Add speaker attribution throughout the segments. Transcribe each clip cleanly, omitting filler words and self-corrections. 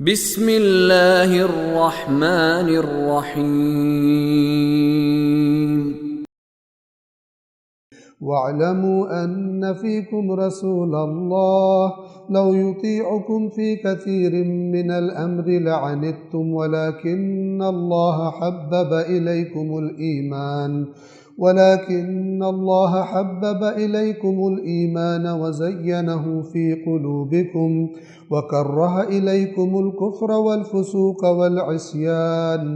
Speaker 1: بسم اللہ الرحمن الرحیم
Speaker 2: وَاعْلَمُوا أَنَّ فِيكُمْ رَسُولَ اللَّهِ لَوْ يُطِيعُكُمْ فِي كَثِيرٍ مِّنَ الْأَمْرِ لَعَنِتُّمْ وَلَكِنَّ اللَّهَ حَبَّبَ إِلَيْكُمُ الْإِيمَانَ وَزَيَّنَهُ فِي قُلُوبِكُمْ وَكَرَّهَ إِلَيْكُمُ الْكُفْرَ وَالْفُسُوقَ وَالْعِصْيَانَ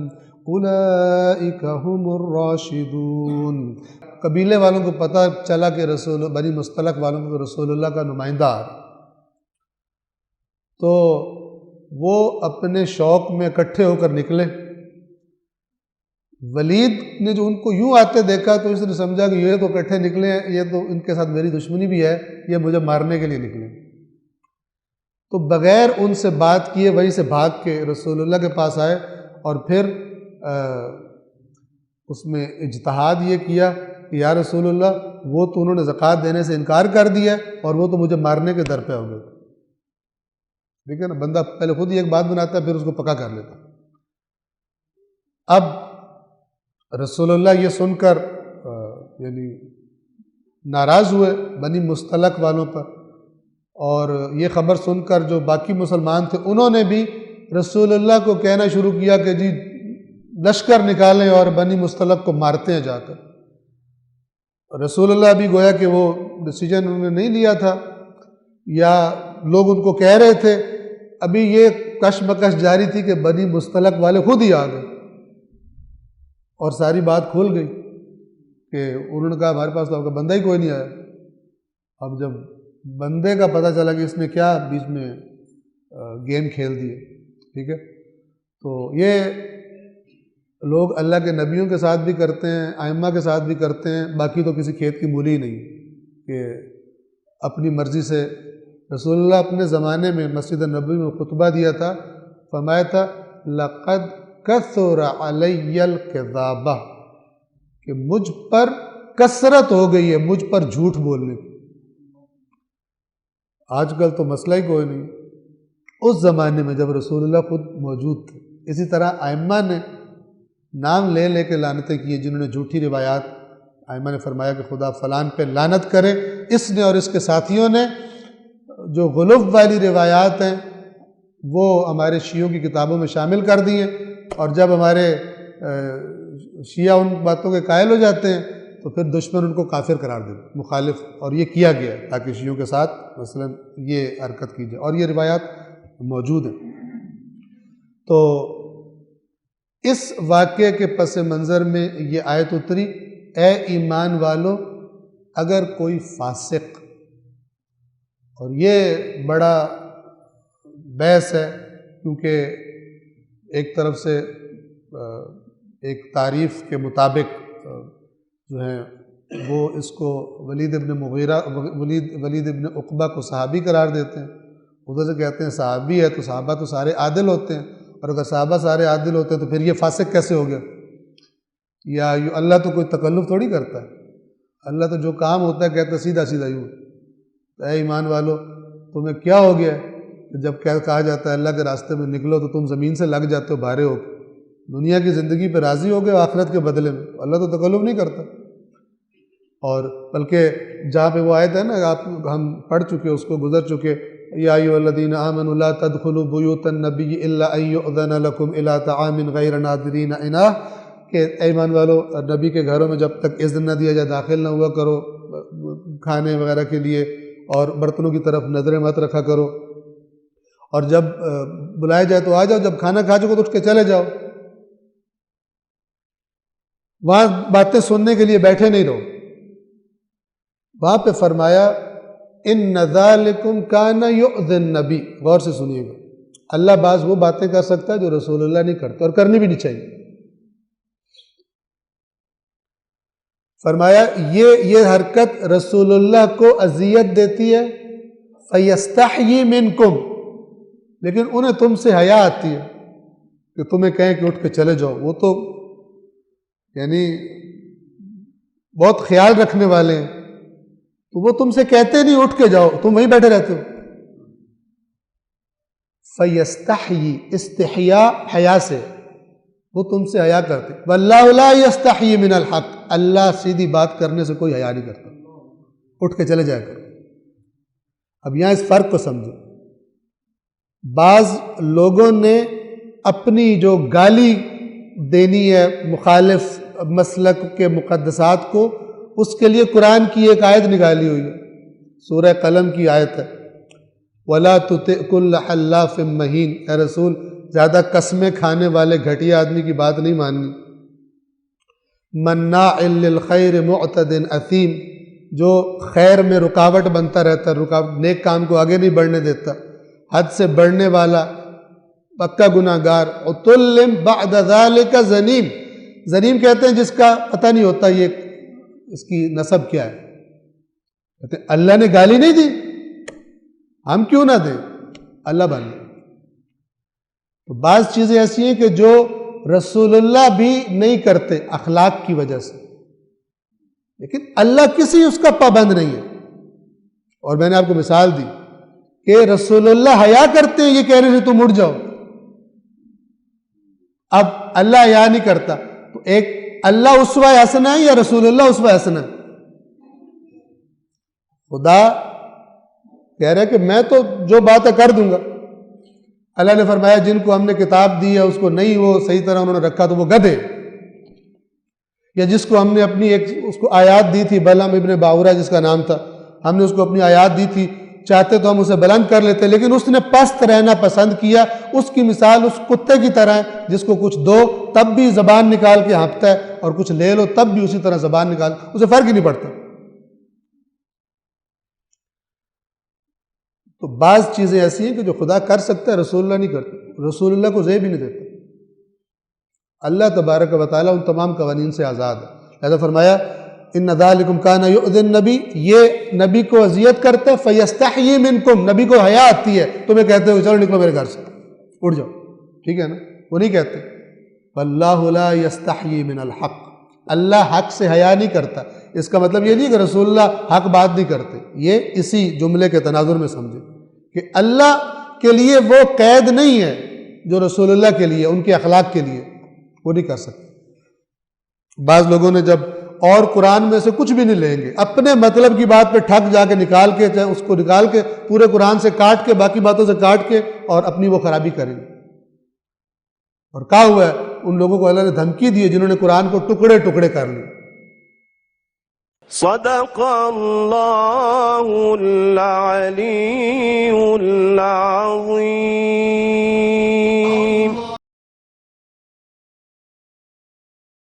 Speaker 2: أُولَئِكَ هُمُ الرَّاشِدُونَ۔ قبیلے والوں کو پتہ چلا کہ بنی مصطلق والوں کو رسول اللہ کا نمائندہ آ رہا، تو وہ اپنے شوق میں اکٹھے ہو کر نکلے۔ ولید نے جو ان کو یوں آتے دیکھا تو اس نے سمجھا کہ یہ تو اکٹھے نکلے ہیں، یہ تو ان کے ساتھ میری دشمنی بھی ہے، یہ مجھے مارنے کے لیے نکلے۔ تو بغیر ان سے بات کیے وہیں سے بھاگ کے رسول اللہ کے پاس آئے اور پھر اس میں اجتہاد یہ کیا کہ یا رسول اللہ، وہ تو انہوں نے زکوٰۃ دینے سے انکار کر دیا اور وہ تو مجھے مارنے کے در پہ ہو گئے۔ ٹھیک ہے نا، بندہ پہلے خود ہی ایک بات بناتا ہے پھر اس کو پکا کر لیتا۔ اب رسول اللہ یہ سن کر یعنی ناراض ہوئے بنی مصطلق والوں پر، اور یہ خبر سن کر جو باقی مسلمان تھے انہوں نے بھی رسول اللہ کو کہنا شروع کیا کہ جی لشکر نکالیں اور بنی مصطلق کو مارتے ہیں جا کر۔ رسول اللہ بھی گویا کہ وہ ڈیسیجن انہوں نے نہیں لیا تھا، یا لوگ ان کو کہہ رہے تھے، ابھی یہ کشمکش جاری تھی کہ بنی مصطلق والے خود ہی آ گئے اور ساری بات کھل گئی کہ انہوں نے کہا ہمارے پاس تو آپ کا بندہ ہی کوئی نہیں آیا۔ اب جب بندے کا پتہ چلا کہ اس نے کیا بیچ میں گیم کھیل دیے، ٹھیک ہے، تو یہ لوگ اللہ کے نبیوں کے ساتھ بھی کرتے ہیں، ائمہ کے ساتھ بھی کرتے ہیں، باقی تو کسی کھیت کی مولی نہیں کہ اپنی مرضی سے۔ رسول اللہ اپنے زمانے میں مسجد نبوی میں خطبہ دیا تھا، فرمایا تھا لَقَدْ كَثُرَ عَلَيَّ الْكِذَابَةُ، کہ مجھ پر کثرت ہو گئی ہے مجھ پر جھوٹ بولنے کی۔ آج کل تو مسئلہ ہی کوئی نہیں، اس زمانے میں جب رسول اللہ خود موجود تھے۔ اسی طرح ائمہ نے نام لے لے کے لعنتیں کی، جنہوں نے جھوٹی روایات، ائمہ نے فرمایا کہ خدا فلان پہ لعنت کرے، اس نے اور اس کے ساتھیوں نے جو غلو والی روایات ہیں وہ ہمارے شیعوں کی کتابوں میں شامل کر دی ہیں، اور جب ہمارے شیعہ ان باتوں کے قائل ہو جاتے ہیں تو پھر دشمن ان کو کافر قرار دیتے، مخالف، اور یہ کیا گیا تاکہ شیعوں کے ساتھ مثلا یہ حرکت کی جائے، اور یہ روایات موجود ہیں۔ تو اس واقعے کے پس منظر میں یہ آیت اتری، اے ایمان والو اگر کوئی فاسق، اور یہ بڑا بحث ہے کیونکہ ایک طرف سے ایک تعریف کے مطابق جو ہے وہ اس کو ولید ابن عقبہ کو صحابی قرار دیتے ہیں، ادھر سے کہتے ہیں صحابی ہے، تو صحابہ تو سارے عادل ہوتے ہیں، اور اگر صحابہ سارے عادل ہوتے ہیں تو پھر یہ فاسق کیسے ہو گیا؟ یا اللہ تو کوئی تکلف تھوڑی کرتا ہے، اللہ تو جو کام ہوتا ہے کہتا ہے سیدھا سیدھا یوں۔ اے ایمان والو تمہیں کیا ہو گیا کہ جب کہا جاتا ہے اللہ کے راستے میں نکلو تو تم زمین سے لگ جاتے ہو بھارے ہو کے؟ دنیا کی زندگی پہ راضی ہو گئے آخرت کے بدلے میں؟ اللہ تو تکلف نہیں کرتا۔ اور بلکہ جہاں پہ وہ آیت ہے نا، ہم پڑھ چکے، اس کو گزر چکے، یا ایھا الذین آمنوا لا تدخلوا بیوت النبی الا ان یؤذن لکم الی طعام غیر ناظرین اناہ، کہ اے ایمان والو نبی کے گھروں میں جب تک اذن نہ دیا جائے داخل نہ ہوا کرو کھانے وغیرہ کے لیے، اور برتنوں کی طرف نظریں مت رکھا کرو، اور جب بلایا جائے تو آ جاؤ، جب کھانا کھا چکو تو اٹھ کے چلے جاؤ، وہاں باتیں سننے کے لیے بیٹھے نہیں رہو۔ وہاں پہ فرمایا ان ذالکم کان یؤذی النبی، غور سے سنیے گا، اللہ بعض وہ باتیں کر سکتا ہے جو رسول اللہ نہیں کرتے، اور کرنی بھی نہیں چاہیے۔ فرمایا یہ حرکت رسول اللہ کو اذیت دیتی ہے، فیستحیی منکم، لیکن انہیں تم سے حیا آتی ہے کہ تمہیں کہیں کہ اٹھ کے چلے جاؤ، وہ تو یعنی بہت خیال رکھنے والے ہیں، تو وہ تم سے کہتے نہیں اٹھ کے جاؤ، تم وہیں بیٹھے رہتے ہو۔ فیستحیی، استحیاء حیا سے، وہ تم سے حیا کرتے، واللہ لا یستحیی من الحق، اللہ سیدھی بات کرنے سے کوئی حیا نہیں کرتا، اٹھ کے چلے جایا کرو۔ اب یہاں اس فرق کو سمجھو، بعض لوگوں نے اپنی جو گالی دینی ہے مخالف مسلک کے مقدسات کو، اس کے لیے قرآن کی ایک آیت نکالی ہوئی ہے، سورہ قلم کی آیت ہے، وَلَا تُطِعْ كُلَّ حَلَّافٍ مَّهِينٍ، اے رسول زیادہ قسمیں کھانے والے گھٹیا آدمی کی بات نہیں ماننی، مَنَّاعٍ لِّلْخَيْرِ مُعْتَدٍ أَثِيمٍ، جو خیر میں رکاوٹ بنتا رہتا ہے، نیک کام کو آگے نہیں بڑھنے دیتا، حد سے بڑھنے والا، پکا گناہ گار، عُتُلٍّ بَعْدَ ذَلِكَ زَنِيمٍ، زنیم کہتے ہیں جس کا پتہ نہیں ہوتا یہ اس کی نسب کیا ہے، کہتے ہیں اللہ نے گالی نہیں دی، ہم کیوں نہ دیں، اللہ بن لے۔ تو بعض چیزیں ایسی ہیں کہ جو رسول اللہ بھی نہیں کرتے اخلاق کی وجہ سے، لیکن اللہ کسی اس کا پابند نہیں ہے۔ اور میں نے آپ کو مثال دی کہ رسول اللہ حیا کرتے ہیں، یہ کہہ رہے ہیں تم اٹھ جاؤ، اب اللہ حیا نہیں کرتا، تو ایک اللہ اسوہ حسنہ ہے یا رسول اللہ اسوہ حسنہ ہے؟ خدا کہہ رہے کہ میں تو جو بات ہے کر دوں گا۔ اللہ نے فرمایا جن کو ہم نے کتاب دی ہے اس کو نہیں وہ صحیح طرح انہوں نے رکھا تو وہ گدھے، یا جس کو ہم نے اپنی اس کو آیات دی تھی، بلعم ابن باورہ جس کا نام تھا، ہم نے اس کو اپنی آیات دی تھی، چاہتے تو ہم اسے بلند کر لیتے، لیکن اس نے پست رہنا پسند کیا۔ اس کی مثال اس کتے کی طرح ہے جس کو کچھ دو تب بھی زبان نکال کے ہانپتا ہے، اور کچھ لے لو تب بھی اسی طرح زبان نکال، اسے فرق ہی نہیں پڑتا۔ تو بعض چیزیں ایسی ہیں کہ جو خدا کر سکتا ہے رسول اللہ نہیں کرتا، رسول اللہ کو زیب ہی نہیں دیتا۔ اللہ تبارک و تعالیٰ ان تمام قوانین سے آزاد ہے، لہذا فرمایا ان ذالکم کان یؤذی النبی، یہ نبی کو اذیت کرتا ہے، فیستحیی منکم، نبی کو حیا آتی ہے، تمہیں کہتے ہو چلو نکلو میرے گھر سے، اٹھ جاؤ، ٹھیک ہے نا، وہ نہیں کہتے۔ واللہ لا یستحیی من الحق، اللہ حق سے حیا نہیں کرتا۔ اس کا مطلب یہ نہیں کہ رسول اللہ حق بات نہیں کرتے، یہ اسی جملے کے تناظر میں سمجھے کہ اللہ کے لیے وہ قید نہیں ہے جو رسول اللہ کے لیے، ان کے اخلاق کے لیے وہ نہیں کر سکتے۔ بعض لوگوں نے جب اور قرآن میں سے کچھ بھی نہیں لیں گے، اپنے مطلب کی بات پہ ٹھک جا کے نکال کے، چاہے اس کو نکال کے پورے قرآن سے کاٹ کے، باقی باتوں سے کاٹ کے، اور اپنی وہ خرابی کریں گے۔ اور کہا ہوا ہے ان لوگوں کو اللہ نے دھمکی دی ہے جنہوں نے قرآن کو ٹکڑے ٹکڑے کر لیے۔
Speaker 3: صدق اللہ العلی العظیم۔